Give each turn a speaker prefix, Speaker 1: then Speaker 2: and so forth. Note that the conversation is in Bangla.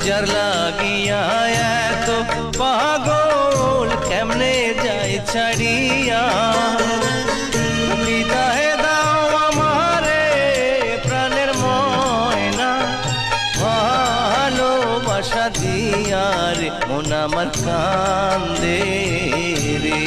Speaker 1: যার লাগিয়া এত পাগল কেমনে যায় ছাড়িয়া। বিদায় দাও আমারে প্রাণের ময়না, ভালোবাসা দিয়া রে মন আমার কান্দে রে।